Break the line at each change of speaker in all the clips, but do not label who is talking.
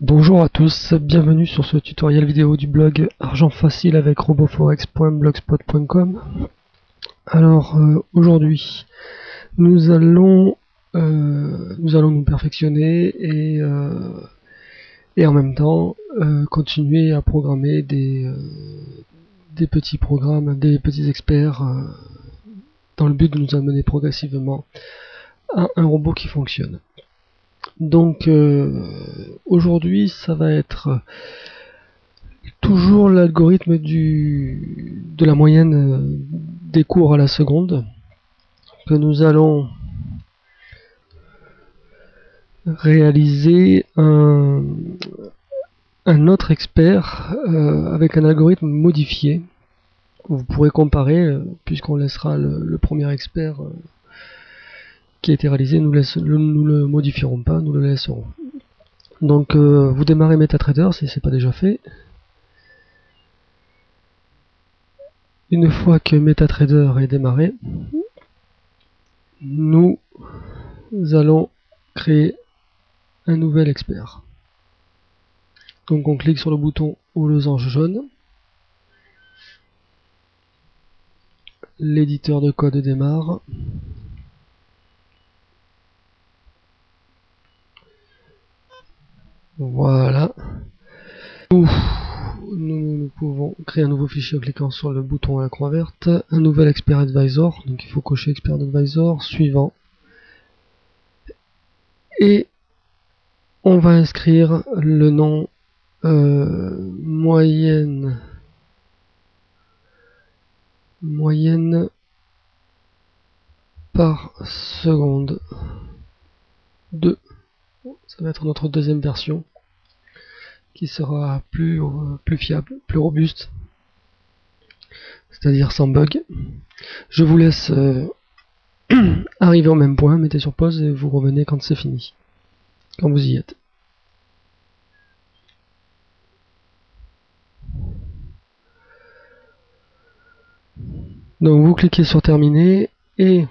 Bonjour à tous, bienvenue sur ce tutoriel vidéo du blog Argent Facile avec roboforex.blogspot.com. Alors aujourd'hui nous allons nous perfectionner et en même temps continuer à programmer des petits programmes, des petits experts dans le but de nous amener progressivement à un robot qui fonctionne. Donc aujourd'hui ça va être toujours l'algorithme de la moyenne des cours à la seconde que nous allons réaliser un autre expert avec un algorithme modifié. Vous pourrez comparer puisqu'on laissera le premier expert qui a été réalisé, nous le modifierons pas, nous le laisserons. Donc vous démarrez MetaTrader si ce n'est pas déjà fait. Une fois que MetaTrader est démarré, nous allons créer un nouvel expert. Donc on clique sur le bouton au losange jaune. L'éditeur de code démarre. Voilà. Nous pouvons créer un nouveau fichier en cliquant sur le bouton à la croix verte. Un nouvel expert advisor. Donc il faut cocher expert advisor. Suivant. Et on va inscrire le nom moyenne par seconde 2. Ça va être notre deuxième version qui sera plus fiable, plus robuste, c'est-à-dire sans bug. Je vous laisse arriver au même point, mettez sur pause et vous revenez quand c'est fini, quand vous y êtes. Donc vous cliquez sur terminer et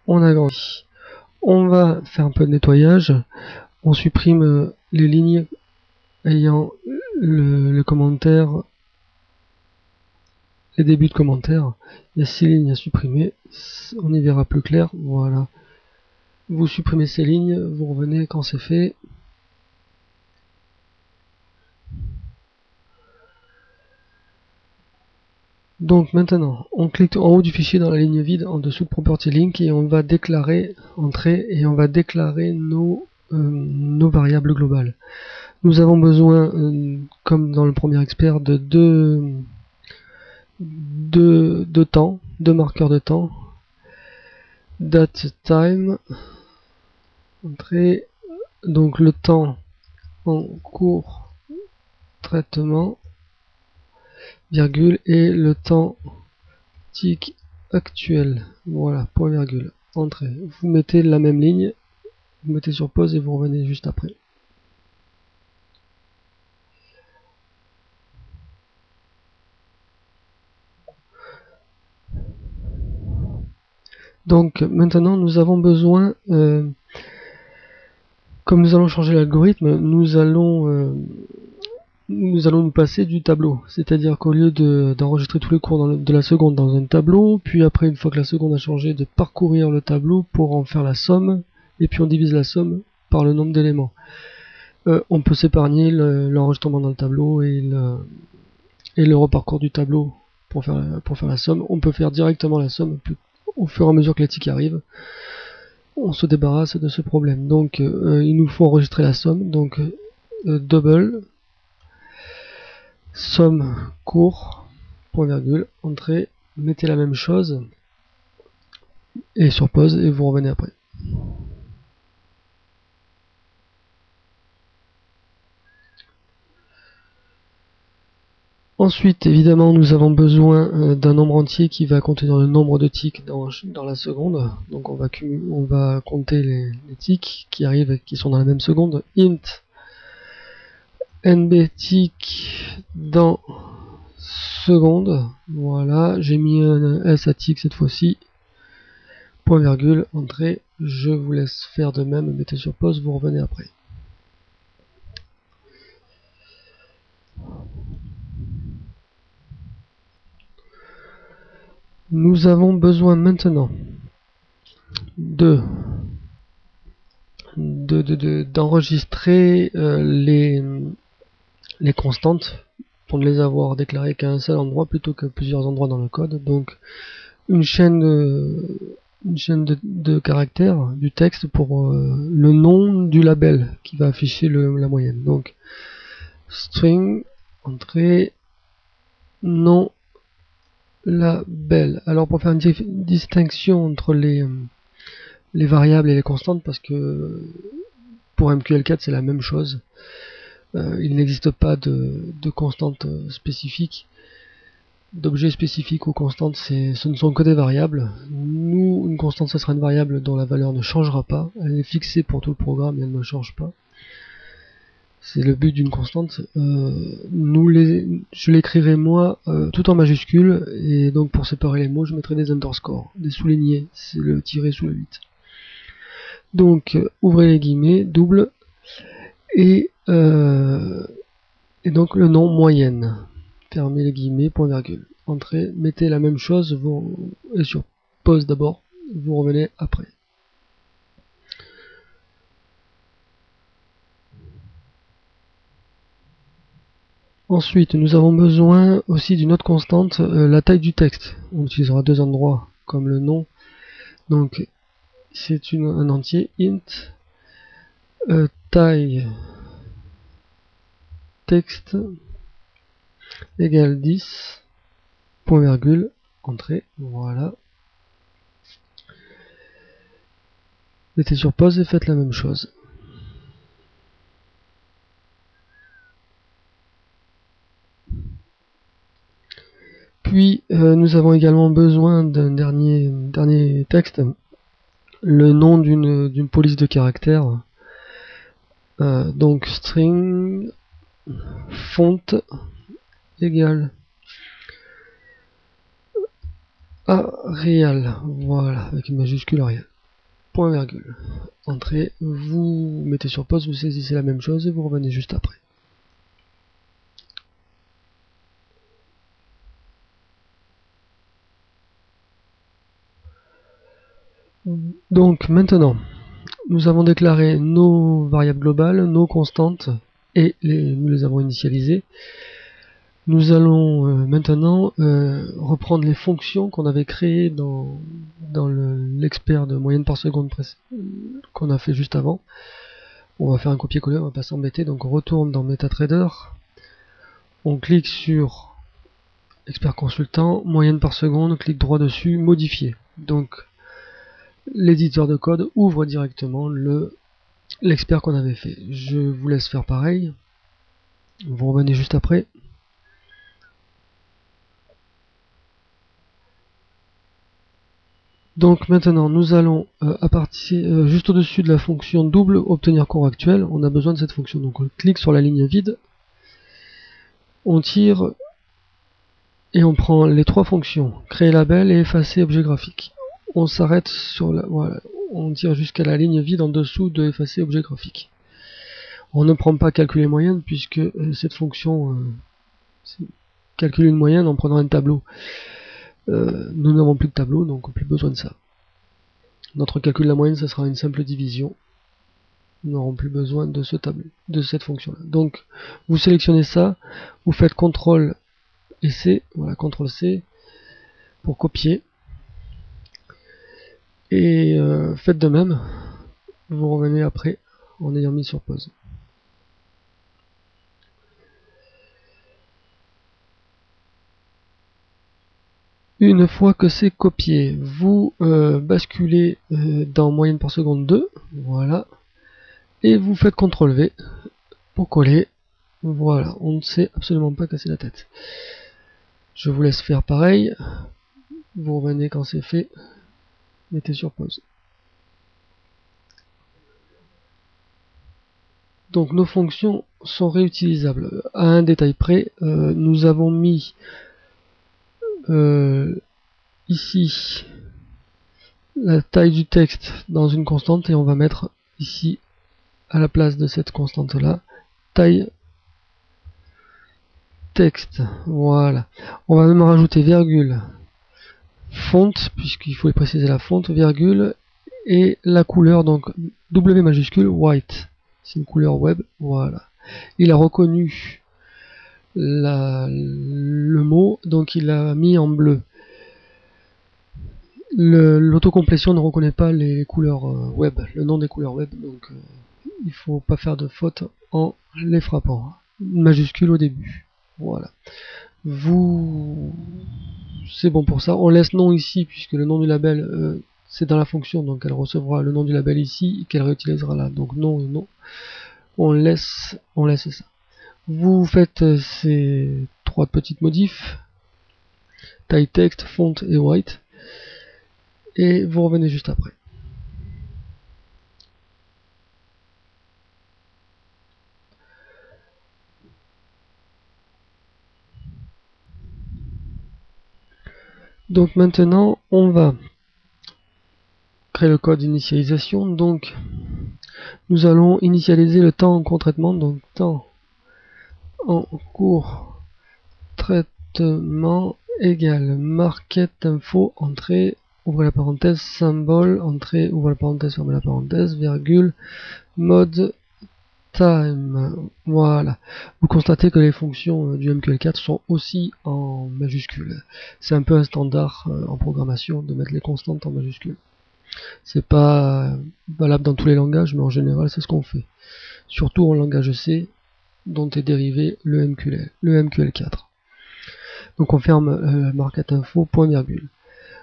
on agrandit. On va faire un peu de nettoyage, on supprime les lignes ayant le commentaire, les débuts de commentaires. Il y a 6 lignes à supprimer, on y verra plus clair. Voilà, vous supprimez ces lignes, vous revenez quand c'est fait. Donc maintenant, on clique en haut du fichier dans la ligne vide en dessous de Property Link et on va déclarer entrée et on va déclarer nos variables globales. Nous avons besoin, comme dans le premier expert, de deux temps, deux marqueurs de temps. Date time, entrée, donc le temps en cours traitement, virgule, et le temps tick actuel. Voilà, point virgule, entrée. Vous mettez la même ligne, vous mettez sur pause et vous revenez juste après. Donc maintenant nous avons besoin, comme nous allons changer l'algorithme, nous allons nous passer du tableau. C'est-à-dire qu'au lieu d'enregistrer tous les cours de la seconde dans un tableau, puis après une fois que la seconde a changé, de parcourir le tableau pour en faire la somme, et puis on divise la somme par le nombre d'éléments. On peut s'épargner l'enregistrement dans le tableau et le reparcours du tableau pour faire la somme. On peut faire directement la somme au fur et à mesure que les ticks arrivent. On se débarrasse de ce problème. Donc il nous faut enregistrer la somme. Donc double somme cours point virgule entrée, mettez la même chose et sur pause et vous revenez après. Ensuite, évidemment, nous avons besoin d'un nombre entier qui va contenir le nombre de ticks dans la seconde. Donc on va compter les ticks qui arrivent, qui sont dans la même seconde. Int nb tick dans seconde. Voilà, j'ai mis un s à tick cette fois-ci. Point virgule, entrée. Je vous laisse faire de même, mettez sur pause, vous revenez après. Nous avons besoin maintenant d'enregistrer les constantes pour ne les avoir déclarées qu'à un seul endroit plutôt que plusieurs endroits dans le code. Donc une chaîne de caractères du texte pour le nom du label qui va afficher la moyenne. Donc string, entrée, nom, label. Alors pour faire une distinction entre les variables et les constantes, parce que pour MQL4 c'est la même chose, il n'existe pas de constante spécifique, d'objets spécifiques aux constantes, ce ne sont que des variables. Nous, une constante, ça sera une variable dont la valeur ne changera pas, elle est fixée pour tout le programme et elle ne change pas. C'est le but d'une constante. Je l'écrirai moi tout en majuscule, et donc pour séparer les mots, je mettrai des underscores, des soulignés, c'est le tiré sous le 8. Donc ouvrez les guillemets, double, et donc le nom moyenne. Fermez les guillemets, point virgule. Entrée, mettez la même chose, et sur pause d'abord, vous revenez après. Ensuite, nous avons besoin aussi d'une autre constante, la taille du texte. On utilisera deux endroits comme le nom. Donc, c'est un entier int taille texte égale 10, point virgule, entrée, voilà. Mettez sur pause et faites la même chose. Puis nous avons également besoin d'un dernier texte, le nom d'une police de caractères. Donc string font égale Arial, voilà, avec une majuscule Arial. Point virgule. Entrée, vous mettez sur pause, vous saisissez la même chose et vous revenez juste après. Donc maintenant, nous avons déclaré nos variables globales, nos constantes, et nous les avons initialisées. Nous allons maintenant reprendre les fonctions qu'on avait créées dans l'expert de moyenne par seconde qu'on a fait juste avant. On va faire un copier-coller, on va pas s'embêter, donc on retourne dans MetaTrader, on clique sur expert consultant, moyenne par seconde, on clique droit dessus, modifier. Donc l'éditeur de code ouvre directement l'expert qu'on avait fait. Je vous laisse faire pareil, vous revenez juste après. Donc maintenant nous allons à partir juste au-dessus de la fonction double obtenir cours actuel, on a besoin de cette fonction. Donc on clique sur la ligne vide, on tire et on prend les trois fonctions, créer label et effacer objet graphique. On s'arrête sur voilà, on tire jusqu'à la ligne vide en dessous de effacer objet graphique. On ne prend pas calculer moyenne puisque cette fonction calcule une moyenne en prenant un tableau. Nous n'avons plus de tableau, donc plus besoin de ça. Notre calcul de la moyenne, ce sera une simple division. Nous n'aurons plus besoin de ce tableau, de cette fonction-là. Donc, vous sélectionnez ça, vous faites CTRL et C, voilà, CTRL C pour copier. Et faites de même, vous revenez après en ayant mis sur pause. Une fois que c'est copié, vous basculez dans moyenne par seconde 2, voilà, et vous faites CTRL V pour coller. Voilà, on ne s'est absolument pas cassé la tête. Je vous laisse faire pareil, vous revenez quand c'est fait, mettez sur pause. Donc nos fonctions sont réutilisables. À un détail près, nous avons mis ici la taille du texte dans une constante et on va mettre ici à la place de cette constante là taille texte, voilà. On va même rajouter virgule font, puisqu'il faut préciser la fonte, virgule, et la couleur, donc W majuscule, white. C'est une couleur web, voilà. Il a reconnu le mot, donc il l'a mis en bleu. L'autocomplétion ne reconnaît pas les couleurs web, le nom des couleurs web, donc il faut pas faire de faute en les frappant. Majuscule au début. Voilà. C'est bon pour ça. On laisse nom ici, puisque le nom du label c'est dans la fonction, donc elle recevra le nom du label ici, qu'elle réutilisera là. Donc non et non. On laisse ça. Vous faites ces trois petites modifs, taille texte, font et white, et vous revenez juste après. Donc maintenant, on va créer le code d'initialisation. Donc nous allons initialiser le temps en cours traitement, donc temps en cours traitement égale market info entrée, ouvrez la parenthèse, symbole, entrée, ouvrez la parenthèse, fermez la parenthèse, virgule, mode time. Voilà. Vous constatez que les fonctions du MQL4 sont aussi en majuscule. C'est un peu un standard en programmation de mettre les constantes en majuscule. C'est pas valable dans tous les langages, mais en général c'est ce qu'on fait. Surtout en langage C, dont est dérivé le MQL4. Donc on ferme market info, point virgule.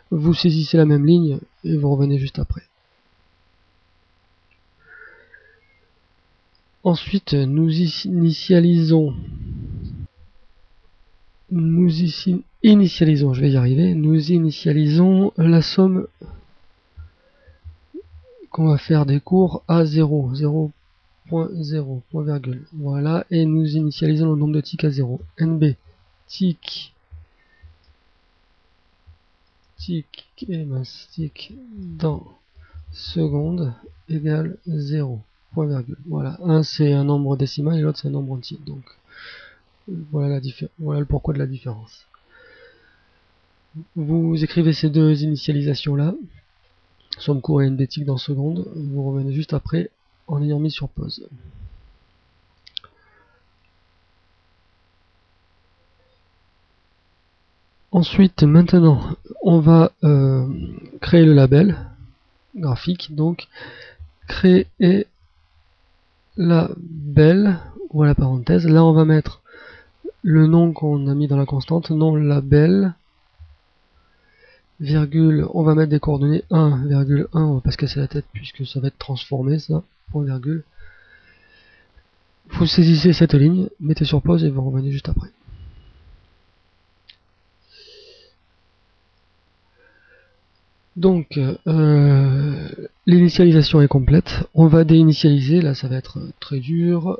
Vous saisissez la même ligne et vous revenez juste après. Ensuite, nous initialisons, je vais y arriver, nous initialisons la somme qu'on va faire des cours à 0, 0.0, point virgule. Voilà, et nous initialisons le nombre de ticks à 0. NB, tick dans seconde égale 0, point virgule. Voilà, un c'est un nombre décimal et l'autre c'est un nombre entier. Donc voilà le pourquoi de la différence. Vous écrivez ces deux initialisations là, somme court et NB tick dans seconde. Vous revenez juste après en ayant mis sur pause. Ensuite, maintenant, on va créer le label graphique. Donc, créer label, voilà parenthèse. Là, on va mettre le nom qu'on a mis dans la constante, nom label, virgule, on va mettre des coordonnées 1,1, on va pas se casser la tête puisque ça va être transformé, ça, point virgule. Vous saisissez cette ligne, mettez sur pause et vous revenez juste après. Donc, l'initialisation est complète. On va déinitialiser, là ça va être très dur.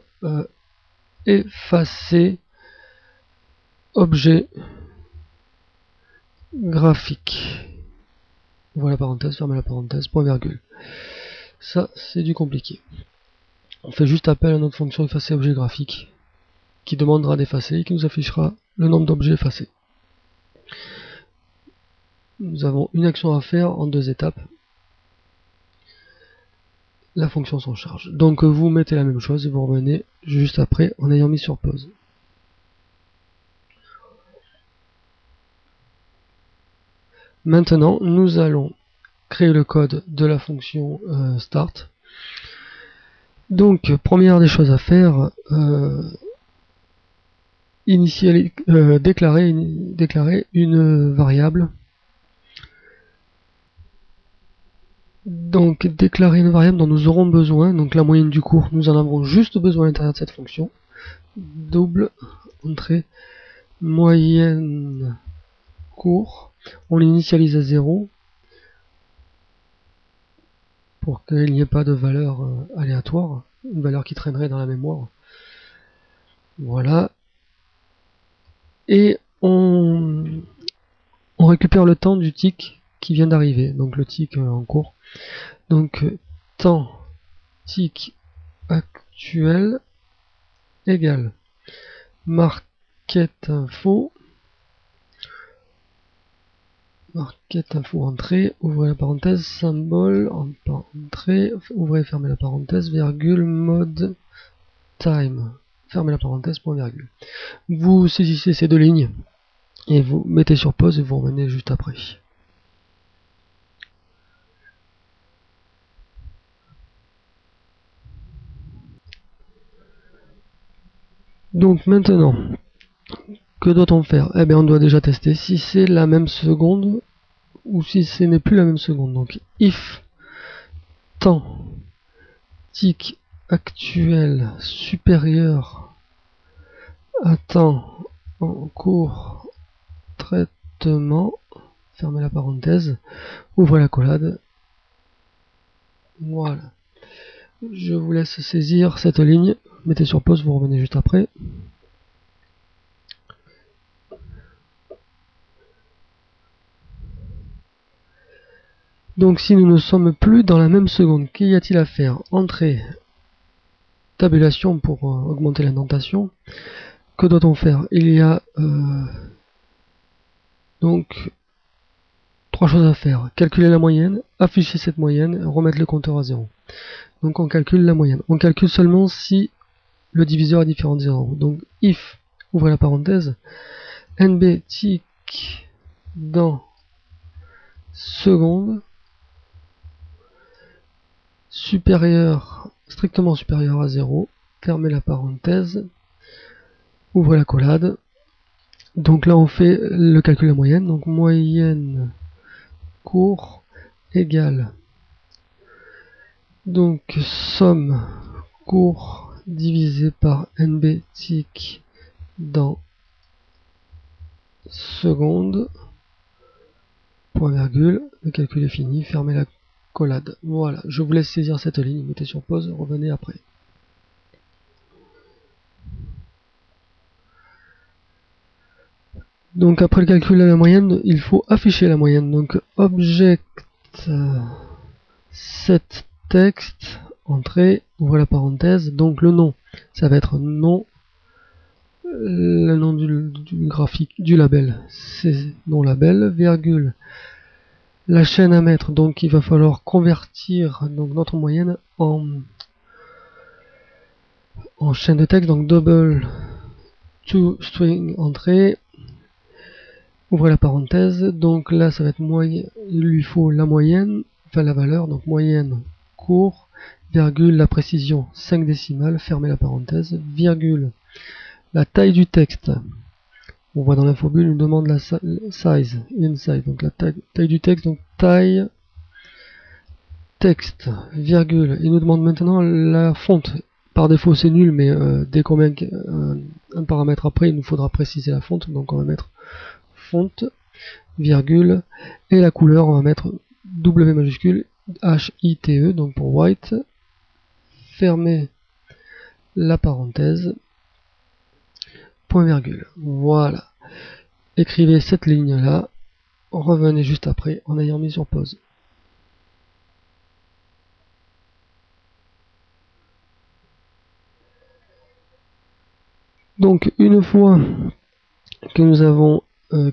Effacer objet graphique. Voilà parenthèse, fermez la parenthèse, point virgule. Ça, c'est du compliqué. On fait juste appel à notre fonction effacer objet graphique qui demandera d'effacer et qui nous affichera le nombre d'objets effacés. Nous avons une action à faire en deux étapes. La fonction s'en charge. Donc vous mettez la même chose et vous revenez juste après en ayant mis sur pause. Maintenant, nous allons créer le code de la fonction start. Donc, première des choses à faire, déclarer une variable. Donc, déclarer une variable dont nous aurons besoin. Donc, la moyenne du cours, nous en avons juste besoin à l'intérieur de cette fonction. Double entrée moyenne cours. On l'initialise à 0 pour qu'il n'y ait pas de valeur aléatoire, une valeur qui traînerait dans la mémoire. Voilà. Et on récupère le temps du tick qui vient d'arriver, donc le tick en cours. Donc temps tick actuel égale market info market info entrée, ouvrez la parenthèse, symbole, entrée, ouvrez et fermez la parenthèse, virgule, mode time, fermez la parenthèse, point virgule. Vous saisissez ces deux lignes et vous mettez sur pause et vous revenez juste après. Donc maintenant, que doit-on faire? Eh bien, on doit déjà tester si c'est la même seconde ou si ce n'est plus la même seconde. Donc, if temps tic actuel supérieur à temps en cours traitement, fermez la parenthèse, ouvrez la collade. Voilà. Je vous laisse saisir cette ligne. Mettez sur pause, vous revenez juste après. Donc si nous ne sommes plus dans la même seconde, qu'y a-t-il à faire? Entrée, tabulation pour augmenter l'indentation. Que doit-on faire? Il y a donc trois choses à faire. Calculer la moyenne, afficher cette moyenne, remettre le compteur à 0. Donc on calcule la moyenne. On calcule seulement si le diviseur est différent de 0. Donc if, ouvrez la parenthèse, nb tic dans seconde supérieur, strictement supérieur à 0, fermez la parenthèse, ouvrez la collade. Donc là on fait le calcul de la moyenne, donc moyenne cours égale donc somme cours divisé par nb tic dans seconde, point virgule, le calcul est fini, fermez la collade. Voilà, je vous laisse saisir cette ligne, mettez sur pause, revenez après. Donc après le calcul de la moyenne, il faut afficher la moyenne. Donc object set text, entrée, ouvrez la parenthèse, donc le nom, ça va être nom, le nom du graphique, du label, c'est nom label, virgule, la chaîne à mettre, donc il va falloir convertir donc notre moyenne en chaîne de texte, donc double to string entrée, ouvrez la parenthèse, donc là ça va être moyenne, il lui faut la moyenne, enfin la valeur, donc moyenne cours, virgule, la précision 5 décimales, fermez la parenthèse, virgule, la taille du texte. On voit dans l'infobule, il demande la size, inside, donc la taille du texte, donc taille texte, virgule. Il nous demande maintenant la fonte. Par défaut c'est nul, mais dès qu'on met un paramètre après, il nous faudra préciser la fonte, donc on va mettre fonte, virgule, et la couleur, on va mettre W majuscule, H-I-T-E, donc pour white, fermez la parenthèse, point virgule. Voilà. Écrivez cette ligne là, revenez juste après en ayant mis sur pause. Donc une fois que nous avons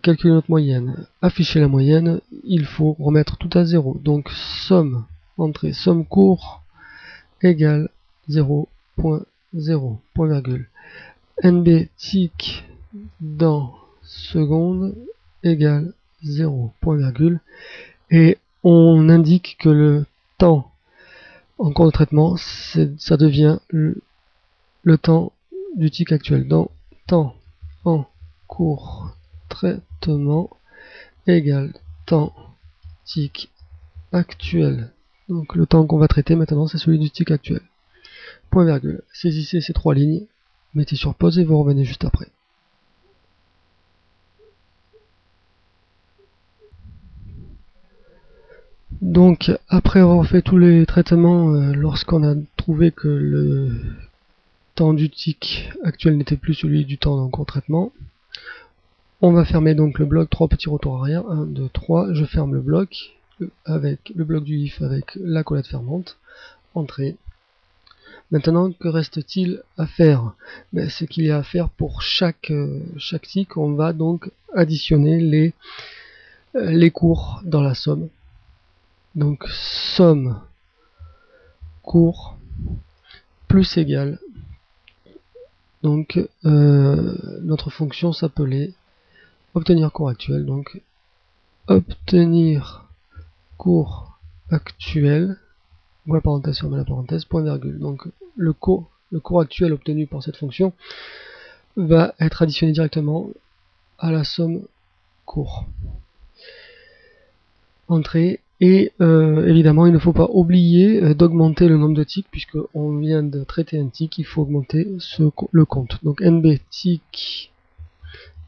calculé notre moyenne, affiché la moyenne, il faut remettre tout à 0. Donc somme, entrée, somme cours égale 0.0, point virgule. NB tic dans seconde égale 0, point virgule. Et on indique que le temps en cours de traitement, ça devient le temps du tic actuel. Dans temps en cours traitement égale temps tic actuel. Donc le temps qu'on va traiter maintenant, c'est celui du tic actuel. Point virgule. Saisissez ces trois lignes, mettez sur pause et vous revenez juste après. Donc après avoir fait tous les traitements, lorsqu'on a trouvé que le temps du tic actuel n'était plus celui du temps en cours de traitement, on va fermer donc le bloc, 3 petits retours arrière, 1, 2, 3, je ferme le bloc, avec le bloc du if avec la collade fermante, entrée. Maintenant, que reste-t-il à faire? Ce qu'il y a à faire pour chaque tic, on va donc additionner les cours dans la somme. Donc somme cours plus égal. Donc notre fonction s'appelait obtenir cours actuel. Donc obtenir cours actuel, ou la parenthèse ferme la parenthèse, point virgule. Donc le cours actuel obtenu par cette fonction va être additionné directement à la somme cours. Entrée. Et évidemment, il ne faut pas oublier d'augmenter le nombre de ticks, puisqu'on vient de traiter un tick, il faut augmenter le compte. Donc nb tick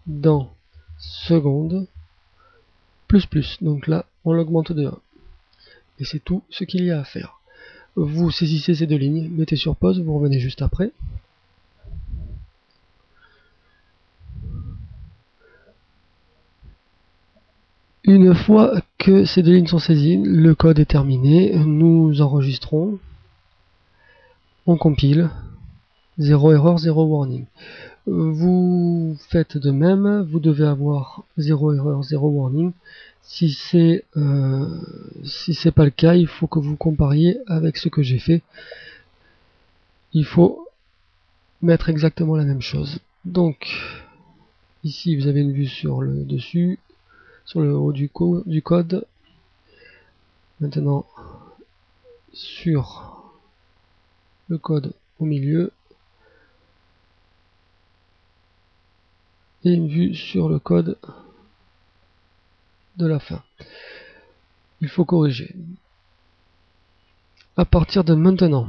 dans secondes plus plus. Donc là, on l'augmente de 1. Et c'est tout ce qu'il y a à faire. Vous saisissez ces deux lignes, mettez sur pause, vous revenez juste après. Une fois que ces deux lignes sont saisies, le code est terminé, nous enregistrons, on compile, 0 erreur, 0 warning. Vous faites de même, vous devez avoir 0 erreur, 0 warning. Si c'est pas le cas, il faut que vous compariez avec ce que j'ai fait. Il faut mettre exactement la même chose. Donc, ici vous avez une vue sur le dessus, sur le haut du code. Maintenant, sur le code au milieu. Et une vue sur le code de la fin. Il faut corriger. À partir de maintenant,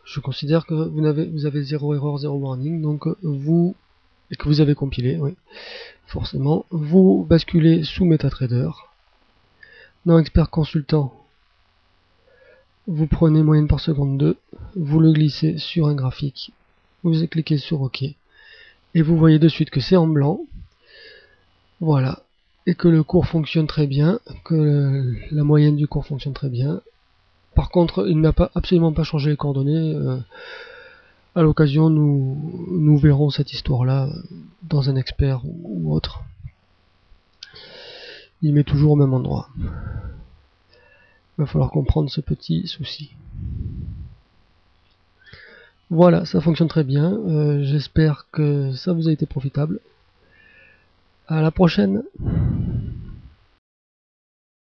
je considère que vous avez 0 erreur, 0 warning, donc et que vous avez compilé, oui, forcément, vous basculez sous MetaTrader. Dans Expert Consultant, vous prenez moyenne par seconde 2, vous le glissez sur un graphique, vous cliquez sur OK, et vous voyez de suite que c'est en blanc, voilà, et que le cours fonctionne très bien, que la moyenne du cours fonctionne très bien. Par contre, il n'a absolument pas changé les coordonnées. À l'occasion, nous verrons cette histoire-là dans un expert ou autre. Il met toujours au même endroit. Il va falloir comprendre ce petit souci. Voilà, ça fonctionne très bien. J'espère que ça vous a été profitable. À la prochaine!